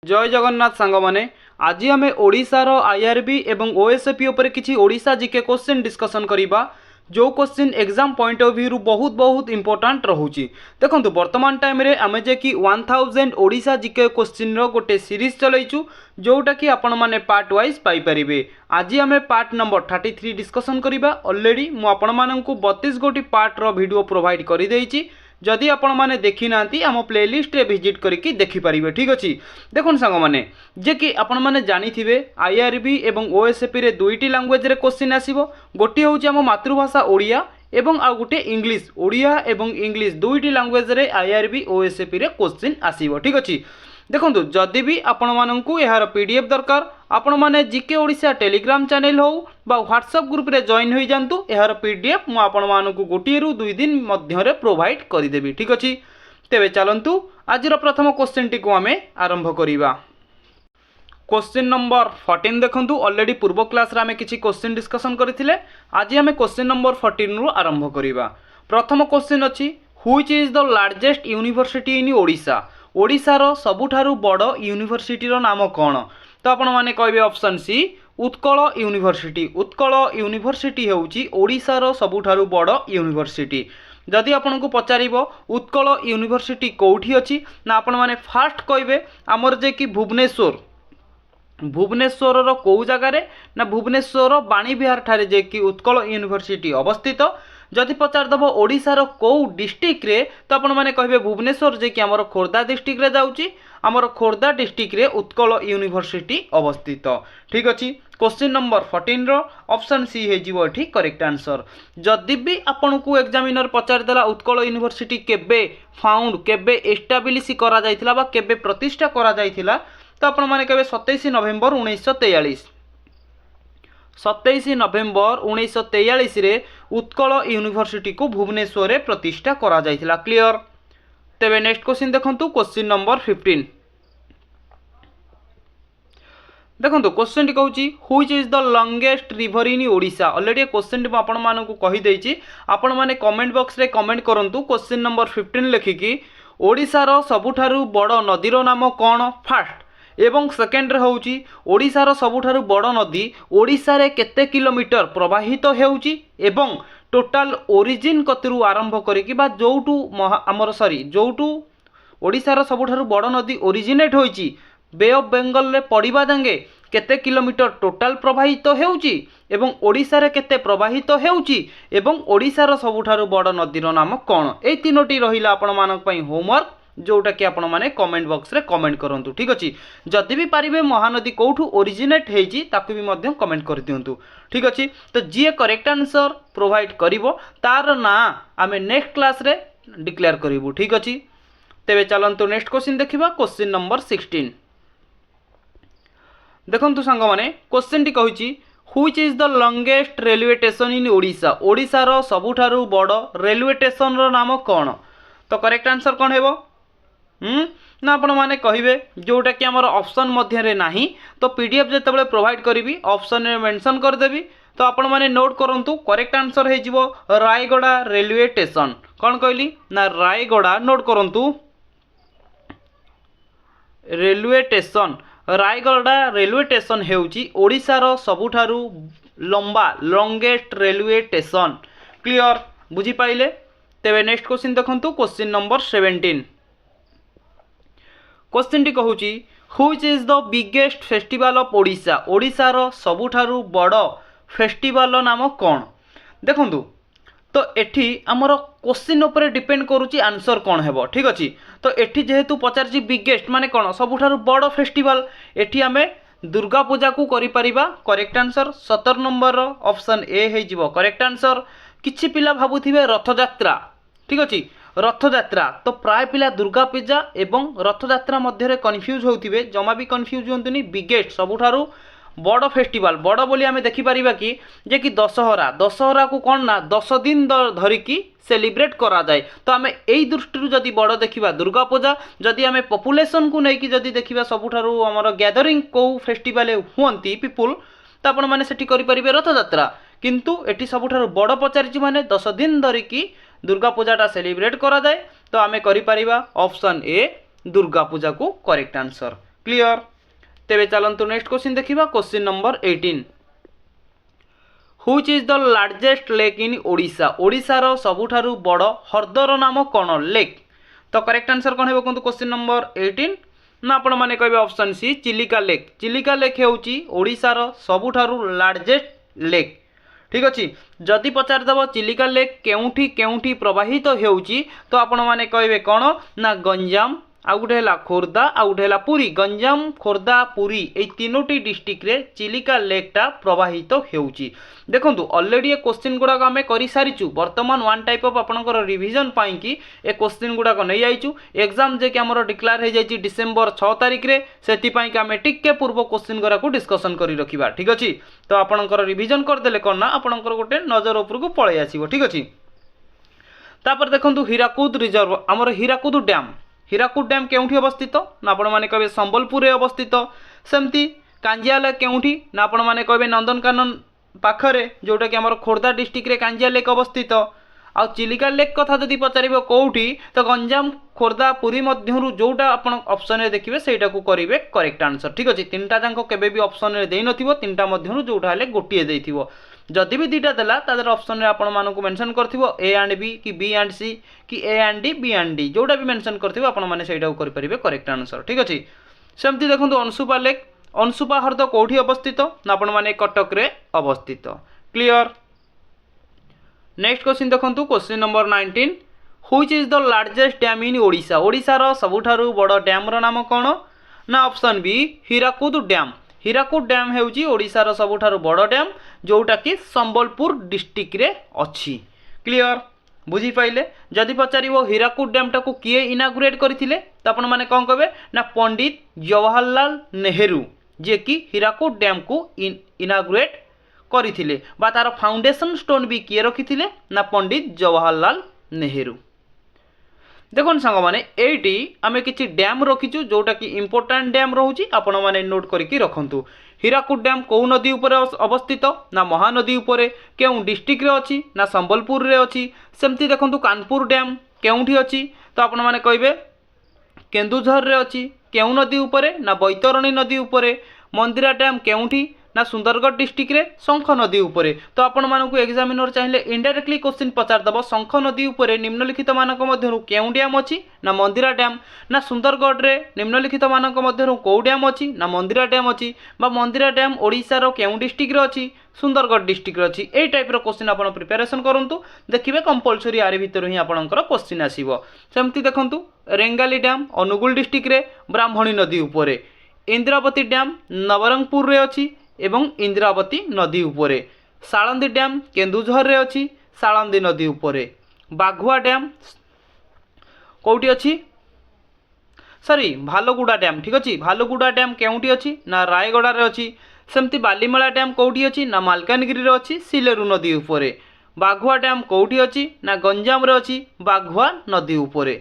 जय जगन्नाथ सांग माने आज आम ओडिशार आईआरबी एवं ओएसएपी उपरे किछि ओडिशा जीके क्वेश्चन डिस्कशन करिबा जो question exam point of view बहुत बहुत इंपोर्टेंट रहुछि। देखंतु वर्तमान टाइम रे आमे जे कि 1000 ओडिशा जीके क्वेश्चन रो गोटे सीरीज चलैछु जोटा कि आपण माने पार्ट वाइज पाई परिबे। आज आमे पार्ट नंबर 33 डिस्कशन करिबा। ऑलरेडी मु आपण माननकु 32 गोटी पार्ट रो वीडियो प्रोवाइड करि देइछि। जदि आपण माने देखि नांती आम प्लेलिस्ट रे विजिट करिकि देखि परिबे। ठीक अछि। देखुन सांग माने जे कि आपण माने जानि थिबे आईआरबी एवं ओएसएपी रे दुईटी लैंग्वेज रे क्वेश्चन आसीबो। गोटी होउछि आम मातृभाषा ओडिया एवं आ गोटे इंग्लिश। ओडिया एवं इंग्लिश दुईटी लैंग्वेज रे आईआरबी ओएसएपी रे क्वेश्चन आसीबो। ठीक अछि। देखंतु जदि भी आपण माननकु एहार पीडीएफ दरकार आपण माने जीके ओडिशा टेलीग्राम चैनल हो बा व्हाट्सएप ग्रुप रे जॉइन होई जांतु। एहार पीडीएफ मु आपण माननकु गोटी रु 2 दिन मध्य रे प्रोवाइड करि देबी। ठीक अछि। तेबे चलंतु आज रो प्रथम क्वेश्चन टी को आमे आरंभ करिबा। क्वेश्चन नंबर 14 देखंतु। ऑलरेडी पूर्व क्लास रे आमे किछि क्वेश्चन डिस्कशन करथिले। आज आमे क्वेश्चन नंबर 14 रु आरंभ करिबा। प्रथम क्वेश्चन अछि which is the largest university in Odisha. ओडिशार सबुठारु बड़ यूनिवर्सिटी रो नाम कौन। तो आपण माने कहबे option C Utkal university. Utkal university हेउची ओडिशार सबुठारु बड़ यूनिवर्सिटी। जदि आपण को पचारिबो उत्कल यूनिवर्सिटी कोठी अछि ना आपण माने फास्ट कहबे हमर जे कि भुवनेश्वर। भुवनेश्वर रो को जगह रे ना भुवनेश्वर बाणी विहार ठारे जे कि उत्कल यूनिवर्सिटी अवस्थित। जदि पचार दबो ओडिशार को डिस्ट्रिक्ट रे तो आपण माने कहबे भुवनेश्वर जे कि हमर खोर्धा डिस्ट्रिक्ट रे जाउची। हमर खोर्धा डिस्ट्रिक्ट रे उत्कल यूनिवर्सिटी अवस्थित। ठीक अछि। क्वेश्चन नंबर 14 रो ऑप्शन सी हे जिवो एठी करेक्ट आंसर। जदि भी आपण को एग्जामिनर पचार देला उत्कल यूनिवर्सिटी केबे फाउंड केबे एस्टाब्लिश करा जायतिला बा केबे प्रतिष्ठा करा जायतिला तो आपण माने कहबे 27 नवेम्बर 1943। 27 नवेम्बर 1943 रे उत्कल यूनिवर्सिटी को भुवनेश्वर रे प्रतिष्ठा करा जायतिला। क्लियर। तेबे नेक्स्ट क्वेश्चन देखंतु। क्वेश्चन नंबर 15 देखंतु। क्वेश्चन टी कहूची which is the longest river in Odisha. Already question टी आपण मानकु कहि देइची। आपण माने कमेंट बॉक्स रे कमेंट करंतु क्वेश्चन नंबर 15 लिखिकी ओडिशार सबुठारु बड़ नदीर नाम कोन फास्ट एवं सेकेंड रे होउची ओडिशार सबुठारु बड़ नदी ओडिशा रे केते किलोमीटर प्रवाहित हेउची एवं टोटल ओरिजिन कतिरु आरंभ करिकि बा जोटू हमर सॉरी जोटू ओडिशार सबुठारु बड़ नदी ओरिजिनेट होइची बे ऑफ बेंगल रे पड़िबा जांगे केते किलोमीटर टोटल प्रवाहित हेउची एवं ओडिशा रे केते प्रवाहित हेउची एवं ओडिशार सबुठारु बड़ नदीर नाम कोन। ए तीनोटी रहिला आपण मानक पई होमवर्क जोटा कि आपण माने कमेंट बॉक्स रे कमेंट करंतु। ठीक अछि। जदि भी पारिबे महानदी कोठू ओरिजिनेट हेची ताकू भी मध्यम कमेंट कर दियंतु। ठीक अछि। तो जी करेक्ट आंसर प्रोवाइड करिवो तार ना आमे नेक्स्ट क्लास रे डिक्लेयर करिवो। ठीक अछि। तेबे चलंतु नेक्स्ट क्वेश्चन देखिबा। क्वेश्चन नंबर 16 देखंतु सांग माने क्वेश्चन टी कहिची which is the longest railway station in Odisha. ओडिशार सबुठारु बड़ रेलवे स्टेशन रो नाम कोन। तो करेक्ट आंसर कोन हेबो ना आपण माने कहिबे जोटा कि हमर ऑप्शन मध्य रे नाही तो पीडीएफ जेतेबेले प्रोवाइड करिवि ऑप्शन रे मेंशन कर देबी। तो आपण माने नोट करंतु करेक्ट आंसर हे जिवो रायगड़ा रेलवे स्टेशन। कोन कहली ना रायगड़ा नोट करंतु railway station. Rayagada railway station हेउची ओडिशार सबुठारु लंबा लॉन्गेस्ट रेलवे स्टेशन। क्लियर बुझी पाइले। तेबे नेक्स्ट क्वेश्चन देखंतु। क्वेश्चन नंबर 17 क्वेश्चन टी कहूची which is the biggest festival of Odisha. ओडिशार सबुठारु बड़ फेस्टिवल नाम कोन। देखंतु तो एठी हमर क्वेश्चन ऊपर डिपेंड करूची आंसर कोन हेबो। ठीक अछि। तो एठी जेहेतु पचारची बिगेस्ट माने कोन सबुठारु बड़ फेस्टिवल एठी हमें दुर्गा पूजा को करि परिबा। Correct answer 17 number option A हे जिवो करेक्ट आंसर। किछि पिला भाबुथिबे रथ यात्रा। ठीक अछि। रथ यात्रा तो प्राय पिला दुर्गा पूजा एवं रथ यात्रा मध्य रे कन्फ्यूज होउथिबे। जमा भी कन्फ्यूज होंतुनी। बिगेस्ट सबुठारु बड़ फेस्टिवल बड़ बोली आमे देखि परिबा कि जे कि दशहरा। दशहरा को कोन ना 10 दिन धरिकी सेलिब्रेट करा जाए। तो आमे एई दृष्टि जदि बड़ देखिबा दुर्गा पूजा जदि आमे पॉपुलेशन को नेकी जदि देखिबा सबुठारु हमर गैदरिंग को फेस्टिवल हुअंती पीपुल तो आपण माने सेठी करि परिबे रथ यात्रा। किंतु एठी सबुठारु बड़ पचारिची माने 10 दिन धरिकी दुर्गा पूजाटा सेलिब्रेट करा जाए। तो आमे करि परिबा ऑप्शन ए दुर्गा पूजा को करेक्ट आंसर। क्लियर। तेबे चलंतु नेक्स्ट क्वेश्चन देखिबा question number 18 which is the largest lake in Odisha ओडिशार सबुठारु बड़ हर्दर नाम कौन लेक। तो करेक्ट आंसर कौन है कहतु क्वेश्चन नंबर 18 ना आपण माने कहबे option C Chilika lake. Chilika lake हेउची ओडिशार सबुठारु लार्जेस्ट लेक। ठीक अच्छे जदि पचारदेव चिलिका लेक केउठी केउठी प्रवाहित हेउची तो आपण माने कहबे कौन ना गंजाम आउ गोटे है खोर्धा आउ गोटे है पुरी। गंजाम खोर्धा पुरी ये तीनोटी डिस्ट्रिक्ट रे चिलिका लेकटा प्रवाहित हेउची। देखंतु ऑलरेडी ये क्वेश्चन गुड़ाक आम कर सारीचु बर्तमान वन टाइप ऑफ आपनकर रिवीजन पाई कि ए क्वेश्चन गुड़ाक नहीं आईचु एग्जाम जे कि हमर डिक्लेयर हो जाई डिसेंबर 6 तारिख रे सेति पाई कि आम टिके पूर्व क्वेश्चन गुड़ाक डिस्कसन करी रखिबा। ठीक अछि तो आपनकर रिवीजन कर देले कोन ना आपनकर गोटे नजर ऊपर को पळै आसीबो। ठीक अछि तापर देखंतु हीराकुद रिजर्व हमर हीराकुद डैम केउठी अवस्थित ना आपण माने कहबे संबलपुर रे अवस्थित। सेमती कांजिया लेक केउठी ना आपण माने कहबे नंदनकानन पाखरे जोटा कि हमर खोर्धा डिस्ट्रिक्ट रे कांजिया लेक अवस्थित। आ चिलिका लेक कथा जदि पचारिबो कोउठी तो गंजाम खोर्धा पुरी मध्यरु जोटा आपण ऑप्शन रे देखिबे सेटा को करिवे करेक्ट आंसर। ठीक अछि तीनटा जांको केबे भी ऑप्शन रे देई नथिबो तीनटा मध्यरु जोटा हले गोटिए देइथिबो जदि भी दुईटा देला तादर ऑप्शन रे आपण मानकु मेंशन करथिबो ए एंड बी कि बी एंड सी कि A and D B and D जोटा भी मेंशन करथिबो आपण माने सेटा को करि परिबे करेक्ट आंसर। ठीक अछि सेमती देखंतु अंशुपा लेक अंशुपा हृद कोठी अवस्थित ना आपण माने कटक रे अवस्थित। क्लियर। नेक्स्ट क्वेश्चन देखंतु question number 19 which is the largest dam in Odisha ओडिशार सबुठारु बड़ डैम रो नाम कोन ना option B Hirakud dam. Hirakud dam हेउची ओडिशार सबुठारु बड़ डैम जोटा कि संबलपुर डिस्ट्रिक्ट रे अछि। क्लियर बुझी पाइले जदि पचारिबो हीराकुद डैम टाको किए इनागुरेट करथिले तो आपण माने कोन कहबे ना पंडित जवाहरलाल नेहरू जे कि हीराकुद डैम को इनागुरेट करथिले बा तार फाउंडेशन स्टोन भी किए रखिथिले ना पंडित जवाहरलाल नेहरू। देखो सांग मैंने ये आम कि डैम रखीचु जोटा कि इंपोर्टाट डैम रोचे आपण मैंने नोट करके रखु। हीराकुद डैम कौ नदी उपर अवस्थित ना महानदी उपर क्यों डिस्ट्रिक्ट रे अच्छी ना संबलपुर रे अच्छी। सेमती देखो कानपुर डैम केउठी अच्छी तो आपण मैंने कहे केन्दुझर रे अच्छी क्यों नदी उपर ना बैतरणी नदी उपर। मंदिरा डैम केउठी ना सुंदरगढ़ डिस्ट्रिक्ट रे शंख नदी उपरे। तो आपण मानकु एग्जामिनर चाहिए इनडायरेक्टली क्वेश्चन पचारदब शंख नदी उपरे निम्नलिखित मानक मध्यरु केउ डैम अछि ना मंदिरा डैम ना सुंदरगढ़ रे निम्नलिखित मानक मध्यरु को डैम अछि ना मंदिरा डैम अछि बा मंदिरा डैम ओडिसा रो केउ डिस्ट्रिक्ट रे अछि सुंदरगढ़ डिस्ट्रिक्ट रे अछि। एई टाइप रो क्वेश्चन आपण प्रिपरेशन करंतु देखिबे कंपलसरी आरे भितर ही आपणकर क्वेश्चन आसीबो। सेमती देखंतु रेंगाली डैम अनुगुल डिस्ट्रिक्ट रे ब्राह्मणी नदी उपरे। इंद्रावती डैम नवरंगपुर रे अछि एवं इंद्रावती नदी उपरे। सालंदी डैम केन्दुझर रे अछि सालंदी नदी उपरे। बाघुआ डैम कोठी अछि सॉरी भालुगुड़ा डैम। ठीक अछि भालुगुड़ा डैम केउठी अछि ना रायगड़ा रे अछि। सेमती बालीमेला डैम कोठी अछि ना मालकानगिरी रे अछि सिलेरु नदी उपरे। बाघुआ डैम कोठी अछि ना गंजाम रे अछि बाघुआ नदी उपरे।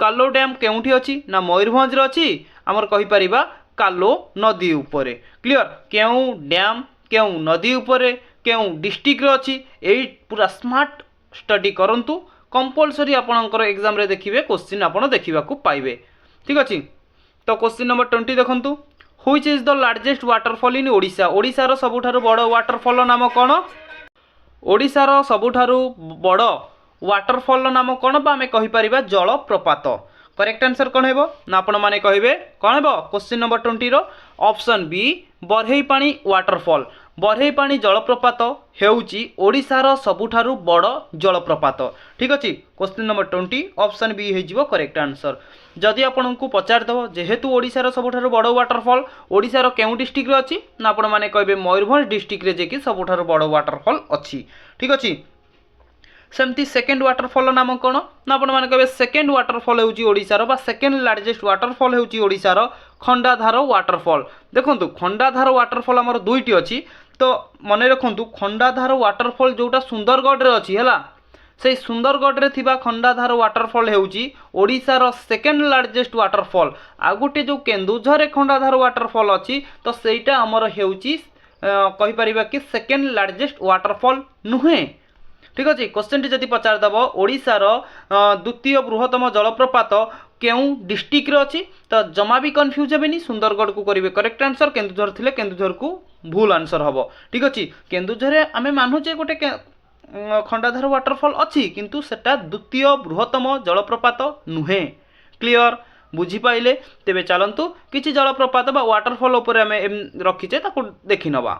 कालो डैम केउठी अछि ना मयूरभंज रे अछि हमर कहि परिबा कालो नदी उपरे। क्लियर क्यों डैम क्यों नदी उपरे क्यों डिस्ट्रिक्ट रे अछि एई पूरा स्मार्ट स्टडी करंतु कंपलसरी आपणकर एग्जाम रे देखिबे क्वेश्चन आपण देखिबा को पाइबे। ठीक अछि तो क्वेश्चन नंबर 20 देखंतु which is the largest waterfall in Odisha Odisha रो सबुठारु बड़ वाटरफॉल नाम कोन ओडिसा रो सबुठारु बड़ वाटरफॉल नाम कोन बा हमें कहि परिबा जलप्रपात। करेक्ट आंसर कौन है ना आपण माने कहबे कौन है क्वेश्चन नंबर 20 रो ऑप्शन बी बरहईपाणी वाटरफॉल। बरहईपाणी जलप्रपात हेउची ओडिसा रो सबुठारु बड़ जलप्रपात। ठीक अछि क्वेश्चन नंबर 20 ऑप्शन बी हे जिवो करेक्ट आंसर। जदि आपनकु पचार दबो जेहेतु ओडिसा रो सबुठारु बड़ वाटरफॉल ओडिसा रो केउ डिस्ट्रिक्ट रे अछि ना आपण माने कहबे मयूरभंज डिस्ट्रिक्ट रे जे कि सबुठारु बड़ वाटरफॉल अछि। ठीक अछि सेमती सेकेंड वाटरफॉल नाम कौन ना आपण माने कहबे सेकेंड वाटरफॉल हेउची ओडिसा बा सेकेंड लार्जेस्ट वाटरफॉल हेउची ओडिसा खंडाधार वाटरफॉल। देखंतु खंडाधार वाटरफॉल हमर दुईटी अछि तो मने रखंतु खंडाधार वाटरफॉल जोटा सुंदरगढ़ रे अछि हला से सुंदरगढ़ रे थिबा खंडाधार वाटरफॉल हेउची ओडिसा सेकेंड लार्जेस्ट वाटरफॉल। आ गोटे जो केन्दुझर रे खंडाधार वाटरफॉल अछि तो सेटा हमर हेउची कहि परिबा कि सेकेंड लार्जेस्ट वाटरफॉल नुहे। ठीक अच्छे क्वेश्चन टी जदि पचारदेव ओडिशार द्वितीय बृहत्तम जलप्रपात केउ डिस्ट्रिक्ट अच्छी तो जमा भी कन्फ्यूज हेनी सुंदरगढ़ को करेंगे करेक्ट आंसर केन्दुझर थे केन्दुझर को भूल आंसर हम ठीक अच्छे केन्दुझर आम मानुचे गोटे खंडाधार वाटरफॉल अच्छी किंतु सेटा द्वितीय बृहत्तम जलप्रपात नुहे क्लियर बुझीपाइले तेबे चलतु किसी जलप्रपात बा वाटरफॉल उपर आम रखीचे ताकू देखी नवा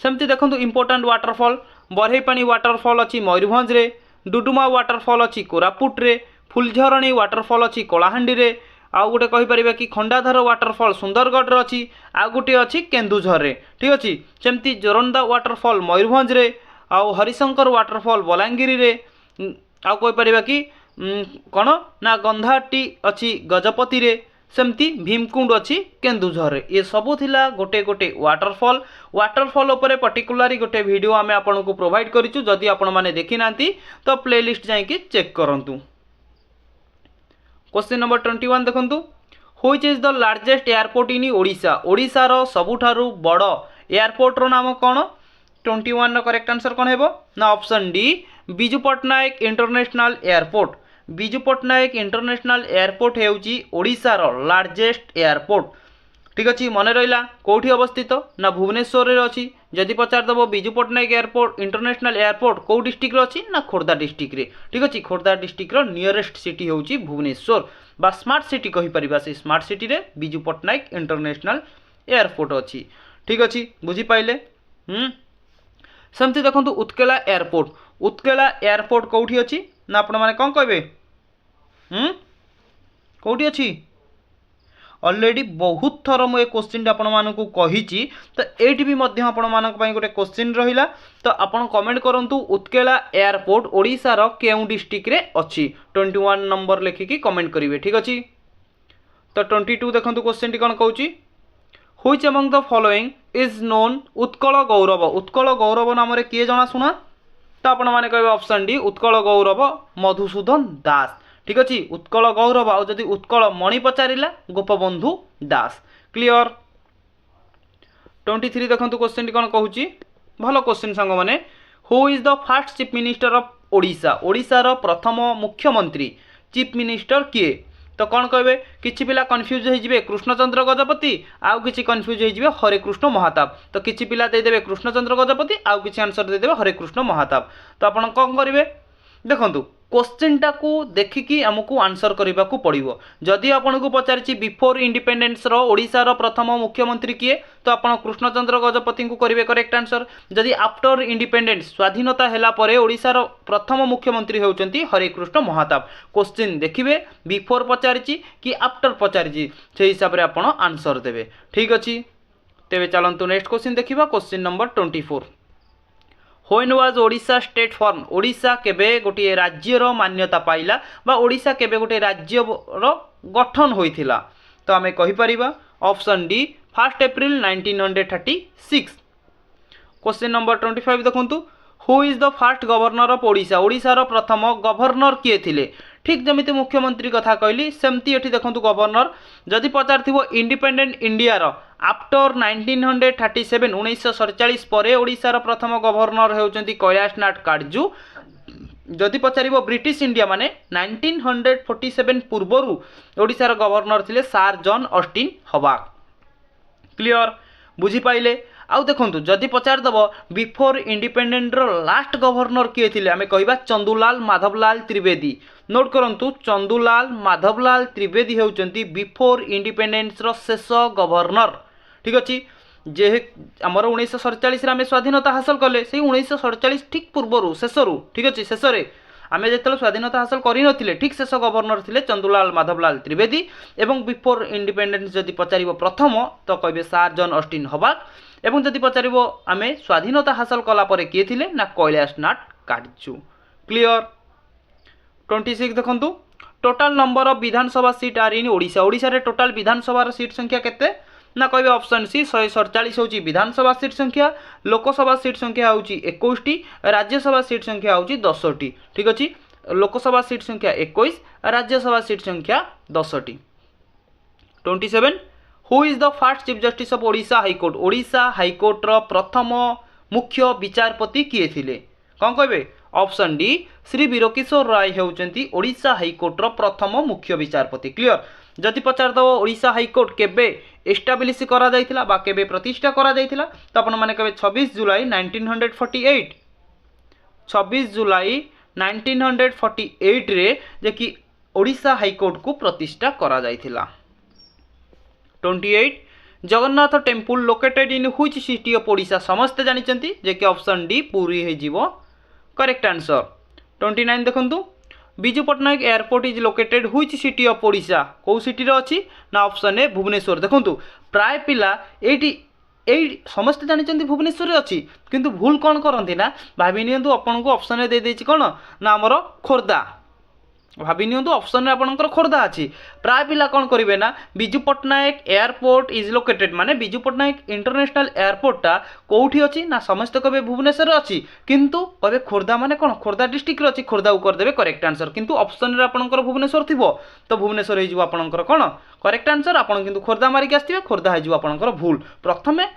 सेमती देखो इंपोर्टाट वाटरफॉल बरहईपाणी वाटरफॉल अच्छी मयूरभंज रे डुडुमा वाटरफॉल अच्छी कोरापुट रे फुलझरणी वाटरफॉल अच्छी कलाहांडी रे आउ गोटे कहीपर कि खंडाधार वाटरफॉल सुंदरगढ़ अच्छी आउ गोटे अच्छी केन्दुझर रे ठीक अच्छे सेमती जोरंदा वाटरफॉल मयूरभंज रे आउ हरिशंकर वाटरफॉल बलांगीर रे आउ कहीपर कि कौन ना गंधाटी अच्छी गजपति रे सेमती भीमकुंड अच्छी केन्दुझर ये सबू थिला गोटे गोटे वाटरफॉल उपरे पर्टिकुलारी गोटे वीडियो आम आपको प्रोवाइड करिचु जदि आपण माने देखि नांती तो प्लेलिस्ट जाइए चेक करंतु। क्वेश्चन नंबर 21 देखंतु which is the largest airport in Odisha ओडिशार सबुठारु बड़ एयरपोर्ट रो नाम कौन 21 करेक्ट आंसर कौन हेबो ना option D Biju Patnaik international airport Biju Patnaik international airport हेउची ओडिशार लार्जेस्ट एयरपोर्ट ठीक अच्छे मन रहा कौटी अवस्थित ना भुवनेश्वर रे अच्छी जदि पचारदेव Biju Patnaik airport international airport कौ डिस्ट्रिक्ट अच्छी ना खोर्धा डिस्ट्रिक्ट रे ठीक अच्छे खोर्धा डिस्ट्रिक्ट नियरेस्ट सिटी होउची भुवनेश्वर बा स्मार्ट सिटी कहीपर से स्मार्ट सिटी रे बिजू पट्टनायक इंटरनेशनल एयरपोर्ट अच्छी ठीक अच्छे बुझीपाइले सेमती देखो उत्कला एयरपोर्ट कौटी अच्छी ना आपण मैंने कौन कहे कौटी अच्छी ऑलरेडी बहुत थर मुझे क्वेश्चन आपण मानकु कहिची तो एठी भी मध्य आपण मानक पई गोटे क्वेश्चन रहिला तो आपण कमेंट करंतु उत्कला एयरपोर्ट ओडिसा रो केउ डिस्ट्रिक्ट रे अच्छी 21 नंबर लिखिकी कमेंट करिवे ठीक अछि तो 22 देखंतु क्वेश्चन टी कोन कहूची which among the following is known Utkal Gourav नाम रे किए जणा सुना तो आपण माने कहबे ऑप्शन डी उत्कल गौरव मधुसूदन दास ठीक अच्छे उत्कल गौरव आउ जदि उत्कल मणि पचारिला गोपबंधु दास क्लियर 23 देखंतु क्वेश्चन टी कोन कहूची भलो क्वेश्चन संग माने who is the first chief minister of Odisha ओडिशार प्रथम मुख्यमंत्री चीफ मिनिस्टर किए तो कौन कहे किछि पिला कन्फ्यूज होइजिबे कृष्णचंद्र गजपति आउ किछि कन्फ्यूज होइजिबे हरे कृष्ण महाताप तो किछि पिला दे देबे कृष्णचंद्र गजपति आउ किछि आंसर दे देबे हरे कृष्ण महाताप तो आपण कौन करिवे देखंतु क्वेश्चन टाकू देखिकी आमको आंसर करने को पड़ो जदि आपन को पचारि बिफोर इंडिपेंडेंस रो ओडिशार प्रथम मुख्यमंत्री किए तो आपण कृष्णचंद्र गजपति को करेंगे करेक्ट आंसर जदि आफ्टर इंडिपेंडेंस स्वाधीनता हैला परे ओडिशार प्रथम मुख्यमंत्री होउचंती हरे कृष्ण महाताप क्वेश्चन देखिए बिफोर पचारि कि आफ्टर पचारि से हिसाब से आपण आंसर देवे ठीक अच्छे तेरे चलतु नेक्स्ट क्वेश्चन देखा question number 24 when was Odisha state form Odisha केबे गोटे राज्यर मान्यता पाइला बा ओडिशा केबे गोटे राज्यर गठन होइथिला तो आमे कहि परिबा option D 1 April 1936 question number 25 देखंतु who is the first governor of Odisha ओडिशार प्रथम गवर्नर किए थिले ठीक जमिति मुख्यमंत्री कथा कहली सेमती एठी देखंतु गवर्नर जदि पचारथिबो इंडिपेंडेंट इंडिया रो आफ्टर 1937 1947 परे ओडिशार प्रथम गवर्नर हेउचंती कैलाशनाथ काटजू जदि पचारिबो ब्रिटिश इंडिया माने 1947 पूर्वरु ओडिशार गवर्नर थिले सर जॉन ऑस्टिन हवाक क्लियर बुझी पाइले आउ देखंतु जदि पचारदेव बिफोर इंडिपेंडेंट रो लास्ट गवर्नर किए थिले आमे कहबा चंदुलाल माधवलाल त्रिवेदी नोट करंतु चंदुलाल माधवलाल त्रिवेदी हेउचंती बिफोर इंडिपेंडेंस रो शेष गवर्नर ठीक अच्छे जे आमर 1947 आम स्वाधीनता हासिल कले से 1947 ठीक पूर्वर शेषरू ठीक अच्छे शेष आम जो स्वाधीनता हासिल कर ठीक शेष गवर्नर थे चंदुलाल माधवलाल त्रिवेदी एवं बिफोर इंडिपेंडेंस जदि पचार प्रथम तो कहे सर जॉन ऑस्टिन हवाक एवं जदि पचार आम स्वाधीनता हासिल कलापर किए थे ना कैलाशनाथ काटजू क्लियर 26 देखंतु total number of Vidhan Sabha seat are in Odisha Odisha रे टोटाल विधानसभा सीट संख्या केते ना कहे ऑप्शन सी 147 होची विधानसभा सीट संख्या लोकसभा सीट संख्या होची 21टी राज्यसभा सीट संख्या होची 10टी ठीक अछि लोकसभा सीट संख्या 21 राज्यसभा सीट संख्या 10टी 27 who is the first chief justice of Odisha high court high court रो प्रथम मुख्य विचारपति किए थिले कौन कहे ऑप्शन डी श्री वीरकिशोर राय होउचंती ओडिशा हाईकोर्टर प्रथम मुख्य विचारपति। क्लियर। जदि पचारदब ओडिशा हाईकोर्ट केबे एस्टाब्लिश करा जायतिला बा केबे प्रतिष्ठा करा जायतिला तो आपण माने कहे 26 जुलाई 1948 26 जुलाई 1948 रे जे कि ओडिशा हाईकोर्ट को प्रतिष्ठा करा जायतिला। 28 Jagannath temple located in which city of Odisha समस्ते जानिचंती जे कि ऑप्शन डी पुरी हे जीवो करेक्ट आंसर। 29 देखंतु Biju Patnaik airport is located which city of Odisha कौ सिटी रे अछि ना ऑप्शन ए भुवनेश्वर। देखंतु प्राय पिला एई समस्त जानिचंती भुवनेश्वर रे अछि किंतु भूल कोन करंती ना भाबी नियंतु आपन को ऑप्शन ए दे देछि कोन ना हमर खोर्धा भाभी नियंतु ऑप्शन रे आपनकर खोर्धा अछि प्राय पिला कोन करिवे ना Biju Patnaik airport is located माने बिजू पट्टनायक इंटरनेशनल एयरपोर्ट टा कोठी अछि ना समस्त कबे भुवनेश्वर रे अछि किंतु कबे खोर्धा माने कोन खोर्धा डिस्ट्रिक्ट रे अछि खोर्धा उकर देबे करेक्ट आंसर किंतु ऑप्शन रे आपनकर भुवनेश्वर थिबो तो भुवनेश्वर हे जिवो आपनकर कोन करेक्ट आंसर आपन किंतु खोर्धा मारि के आस्थिबे खोर्धा हे जिवो आपनकर भूल। प्रथमे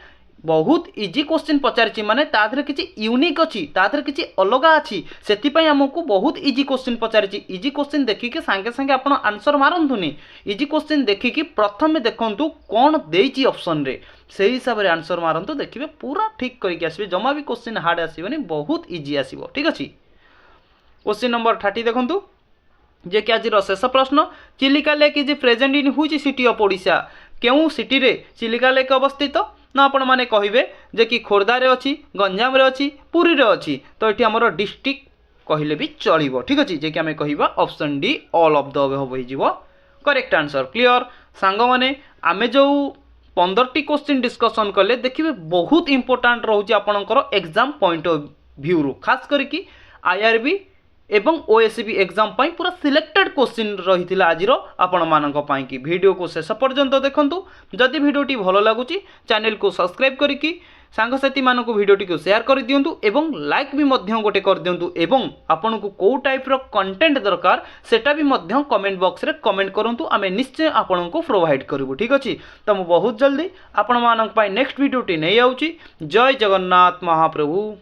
बहुत इजी क्वेश्चन पचारिछि माने ताधरे किछि यूनिक अछि ताधरे किछि अलगा अछि सेति पई हमकु बहुत इजी क्वेश्चन पचारिछि। इजी क्वेश्चन देखि के संगे संगे आपण आंसर मारंतुनी इजी क्वेश्चन देखि के प्रथमे देखंतु कोन देइछि ऑप्शन रे सेही हिसाब रे आंसर मारंतु देखिबे पूरा ठीक करि के आसीबे जमा भी क्वेश्चन हार्ड आसीबनी बहुत इजी आसीबो। ठीक अछि। क्वेश्चन नंबर 30 देखंतु जे कि आज शेष प्रश्न Chilika lake is present in which city of Odisha केउ सिटी रे चिलिका लेक अवस्थित ना आपण माने कहिबे जे कि खोर्धा रे अछि गंजाम रे अछि पुरी रे अछि तो एठी हमर डिस्ट्रिक्ट कहिले भी चलिबो। ठीक अछि जे कि हमें कहिबा option D all of the above होई जिवो करेक्ट आंसर। क्लियर सांग माने आमे जो 15टी क्वेश्चन डिस्कशन करले देखिबे बहुत इंपोर्टेंट रहउची आपनकर एग्जाम पॉइंट ऑफ व्यू रो खास करी आईआरबी एवं ओएसबी एग्जाम पाई पूरा सिलेक्टेड क्वेश्चन रही आज आपण मानक पाई कि वीडियो को शेष पर्यंत देखंतु। जदि वीडियोटी भलो लागुची चैनल को सब्सक्राइब करिकी सांगसाथी मानक वीडियोटी को शेयर कर दियंतु एवं लाइक भी मध्य गोटे कर दियंतु एवं आपन को को टाइप रो कंटेंट दरकार सेटा भी मध्य कमेंट बॉक्स रे कमेंट करंतु आमे निश्चय आपन को प्रोवाइड करबु। ठीक अछि तो मु बहुत जल्दी आपण मानक पाई नेक्स्ट वीडियोटी नै आउची। जय जगन्नाथ महाप्रभु।